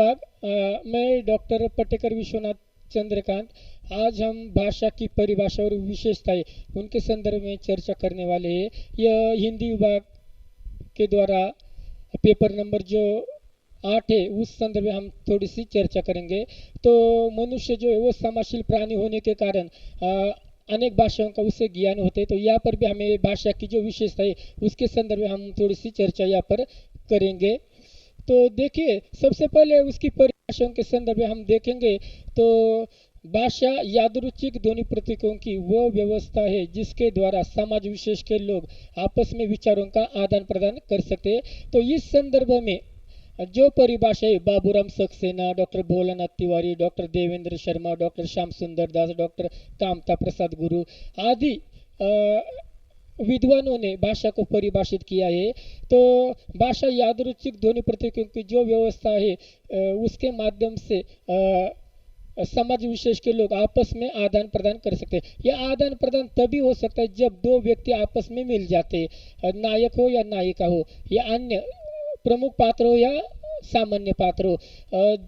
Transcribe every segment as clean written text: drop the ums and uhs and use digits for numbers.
विभाग। मैं डॉक्टर पटेकर विश्वनाथ चंद्रकांत। आज हम भाषा की परिभाषा और विशेषताएं उनके संदर्भ में चर्चा करने वाले हैं। यह हिंदी विभाग के द्वारा पेपर नंबर जो 8 है उस संदर्भ में हम थोड़ी सी चर्चा करेंगे। तो मनुष्य जो है वो समाशील प्राणी होने के कारण अनेक भाषाओं का उसे ज्ञान होते हैं। तो यहाँ पर भी हमें भाषा की जो विशेषता है उसके संदर्भ में हम थोड़ी सी चर्चा यहाँ पर करेंगे। तो देखिए, सबसे पहले उसकी परिभाषाओं के संदर्भ में हम देखेंगे तो भाषा यादृच्छिक ध्वनि प्रतीकों की वह व्यवस्था है जिसके द्वारा समाज विशेष के लोग आपस में विचारों का आदान प्रदान कर सकते हैं। तो इस संदर्भ में जो परिभाषा है Baburam Saxena, doctor Bholanath Tiwari, doctor Devendra Sharma, doctor Shyam सुंदर दास, डॉक्टर कामता प्रसाद गुरु आदि विद्वानों ने भाषा को परिभाषित किया है। तो भाषा यादृच्छिक ध्वनि प्रतीकों की जो व्यवस्था है उसके माध्यम से समाज विशेष के लोग आपस में आदान प्रदान कर सकते हैं। यह आदान प्रदान तभी हो सकता है जब दो व्यक्ति आपस में मिल जाते हैं, नायक हो या नायिका हो या अन्य प्रमुख पात्र हो या सामान्य पात्र हो।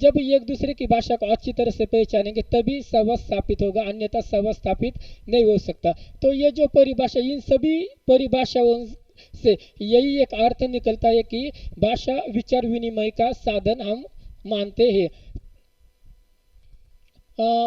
जब एक दूसरे की भाषा को अच्छी तरह से पहचानेंगे तभी संवाद स्थापित होगा, अन्यथा संवाद स्थापित नहीं हो सकता। तो ये जो परिभाषा, इन सभी परिभाषाओं से यही एक अर्थ निकलता है कि भाषा विचार विनिमय का साधन हम मानते हैं।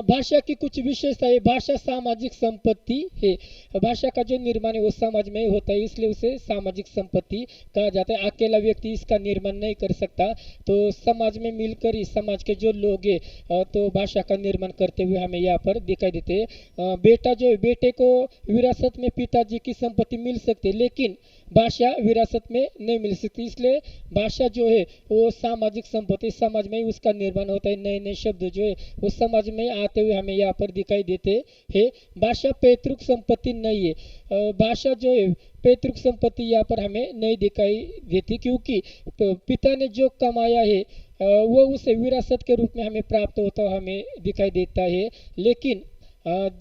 भाषा की कुछ विशेषताएं। भाषा सामाजिक संपत्ति है। भाषा का जो निर्माण है वो समाज में होता है, इसलिए उसे सामाजिक संपत्ति कहा जाता है। अकेला व्यक्ति इसका निर्माण नहीं कर सकता, तो समाज में मिलकर ही समाज के जो लोग हैं तो भाषा का निर्माण करते हुए हमें यहाँ पर दिखाई देते हैं। बेटा जो है, बेटे को विरासत में पिताजी की संपत्ति मिल सकती है, लेकिन भाषा विरासत में नहीं मिल सकती। इसलिए भाषा जो है वो सामाजिक संपत्ति, समाज में ही उसका निर्माण होता है। नए नए शब्द जो है वो समाज में आते हुए हमें यहाँ पर दिखाई देते हैं। भाषा पैतृक संपत्ति नहीं है। भाषा जो है पैतृक संपत्ति यहाँ पर हमें नहीं दिखाई देती, क्योंकि पिता ने जो कमाया है वो उसे विरासत के रूप में हमें प्राप्त होता हमें दिखाई देता है। लेकिन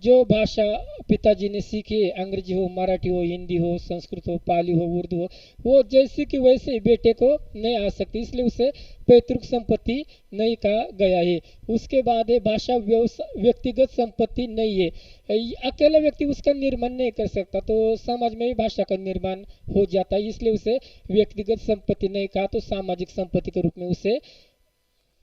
जो भाषा पिताजी ने सीखी है, अंग्रेजी हो, मराठी हो, हिंदी हो, संस्कृत हो, पाली हो, उर्दू हो, वो जैसी कि वैसे बेटे को नहीं आ सकती, इसलिए उसे पैतृक संपत्ति नहीं कहा गया है। उसके बाद है भाषा व्यक्तिगत संपत्ति नहीं है। अकेला व्यक्ति उसका निर्माण नहीं कर सकता, तो समाज में ही भाषा का निर्माण हो जाता है, इसलिए उसे व्यक्तिगत संपत्ति नहीं कहा, तो सामाजिक संपत्ति के रूप में उसे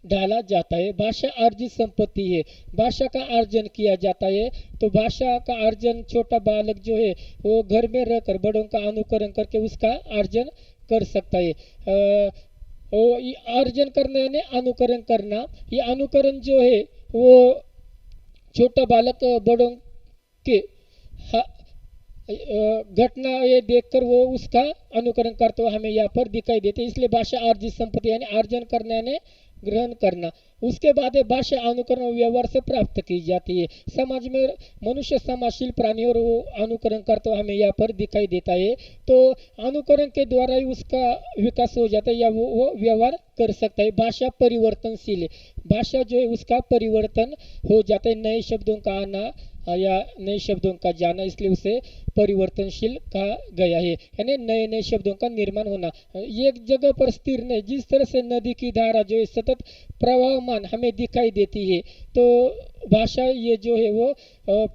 डाला जाता है। भाषा अर्जित संपत्ति है। भाषा का अर्जन किया जाता है। तो भाषा का अर्जन छोटा बालक जो है वो घर में रहकर बड़ों का अनुकरण करके उसका अर्जन कर सकता है। अर्जन करना यानी अनुकरण करना। ये अनुकरण जो है वो छोटा बालक बड़ों के घटना ये देखकर वो उसका अनुकरण करते हुए हमें यहाँ पर दिखाई देते, इसलिए भाषा अर्जित संपत्ति यानी अर्जन करना यानी ग्रहण करना। उसके बाद भाषा अनुकरण व्यवहार से प्राप्त की जाती है। समाज में मनुष्य समाजशील प्राणी और वो अनुकरण करते हुए हमें यहाँ पर दिखाई देता है। तो अनुकरण के द्वारा ही उसका विकास हो जाता है या वो व्यवहार कर सकता है। भाषा परिवर्तनशील है। भाषा जो है उसका परिवर्तन हो जाता है, नए शब्दों का आना या नए शब्दों का जाना, इसलिए उसे परिवर्तनशील कहा गया है, यानी नए नए शब्दों का निर्माण होना। एक जगह पर स्थिर नहीं। जिस तरह से नदी की धारा जो है सतत प्रवाहमान हमें दिखाई देती है, तो भाषा ये जो है वो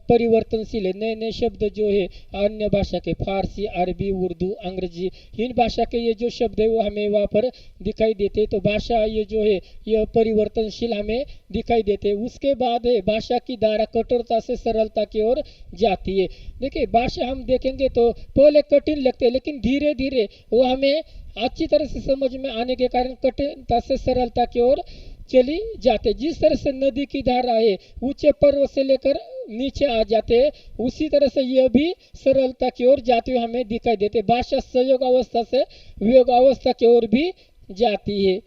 परिवर्तनशील है। नए नए शब्द जो है अन्य भाषा के, फारसी, अरबी, उर्दू, अंग्रेजी, इन भाषा के ये जो शब्द है वो हमें वहाँ पर दिखाई देते हैं। तो भाषा ये जो है यह परिवर्तनशील हमें दिखाई देते हैं। उसके बाद है भाषा की धारा कठोरता से सरलता की ओर जाती है। देखिए, भाषा हम देखेंगे तो पहले कठिन लगते हैं, लेकिन धीरे धीरे वो हमें अच्छी तरह से समझ में आने के कारण कठिनता से सरलता की ओर चली जाते। जिस तरह से नदी की धारा है ऊंचे पर्वत से लेकर नीचे आ जाते हैं, उसी तरह से यह भी सरलता की ओर जाते हुए हमें दिखाई देते। भाषा संयोग अवस्था से वियोग अवस्था की ओर भी जाती है।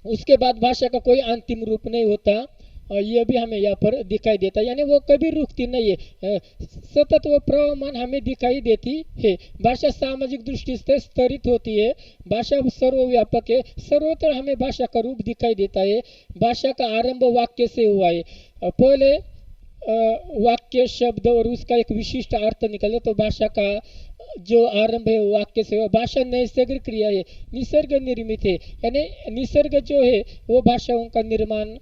उसके बाद भाषा का कोई अंतिम रूप नहीं होता, और यह भी हमें यहाँ पर दिखाई देता है, यानी वो कभी रुकती नहीं है, सतत वो प्रवाहमान हमें दिखाई देती है। भाषा सामाजिक दृष्टि से स्तरित होती है। भाषा सर्वव्यापक है। सर्वत्र हमें भाषा का रूप दिखाई देता है। भाषा का आरंभ वाक्य से हुआ है। पहले वाक्य शब्द और उसका एक विशिष्ट अर्थ निकलता, तो भाषा का जो आरंभ है वो वाक्य से, भाषा नैसर्गिक क्रिया है, निसर्ग निर्मित है, यानी निसर्ग जो है वो भाषाओं का निर्माण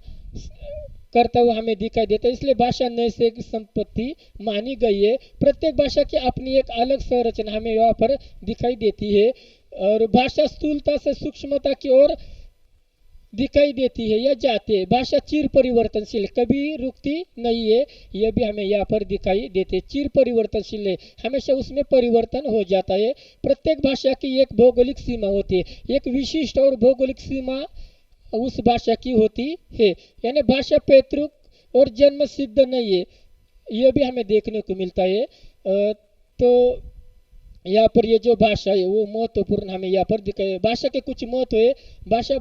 करता हुआ हमें दिखाई देता है, इसलिए भाषा नैसर्गिक संपत्ति मानी गई है। प्रत्येक भाषा की अपनी एक अलग संरचना हमें यहाँ पर दिखाई देती है, और भाषा स्थूलता से सूक्ष्मता की ओर दिखाई देती है या जाती है। भाषा चिर परिवर्तनशील, कभी रुकती नहीं है, यह भी हमें यहाँ पर दिखाई देते है। चिर परिवर्तनशील है, हमेशा उसमें परिवर्तन हो जाता है। प्रत्येक भाषा की एक भौगोलिक सीमा होती है, एक विशिष्ट और भौगोलिक सीमा उस भाषा की होती है, यानी भाषा पैतृक और जन्म सिद्ध नहीं है, यह भी हमें देखने को मिलता है। तो यहाँ पर ये जो भाषा है वो महत्वपूर्ण हमें यहाँ पर दिखाई। भाषा के कुछ महत्व है। भाषा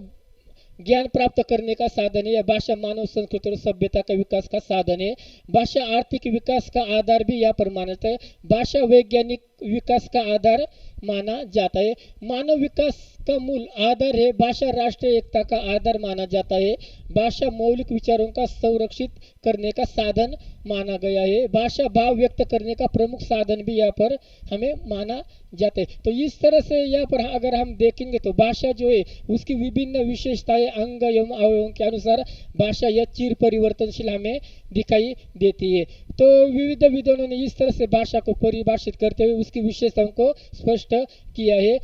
ज्ञान प्राप्त करने का साधन है, या भाषा मानव संस्कृति और सभ्यता का विकास का साधन है। भाषा आर्थिक विकास का आधार भी यहाँ पर माना जाता है। भाषा वैज्ञानिक विकास का आधार माना जाता है। मानव विकास का मूल आधार है। भाषा राष्ट्रीय एकता का आधार माना जाता है। भाषा मौलिक विचारों का संरक्षित करने का साधन माना गया है। भाषा भाव व्यक्त करने का प्रमुख साधन भी यहाँ पर हमें माना जाता है। तो इस तरह से यहाँ पर अगर हम देखेंगे तो भाषा जो है उसकी विभिन्न विशेषताएं अंग एवं अवयवों के अनुसार भाषा यह चिर परिवर्तनशील हमें दिखाई देती है। तो विविध विद्वानों ने इस तरह से भाषा को परिभाषित करते हुए उसकी विशेषताओं को स्पष्ट किया है।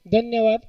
धन्यवाद।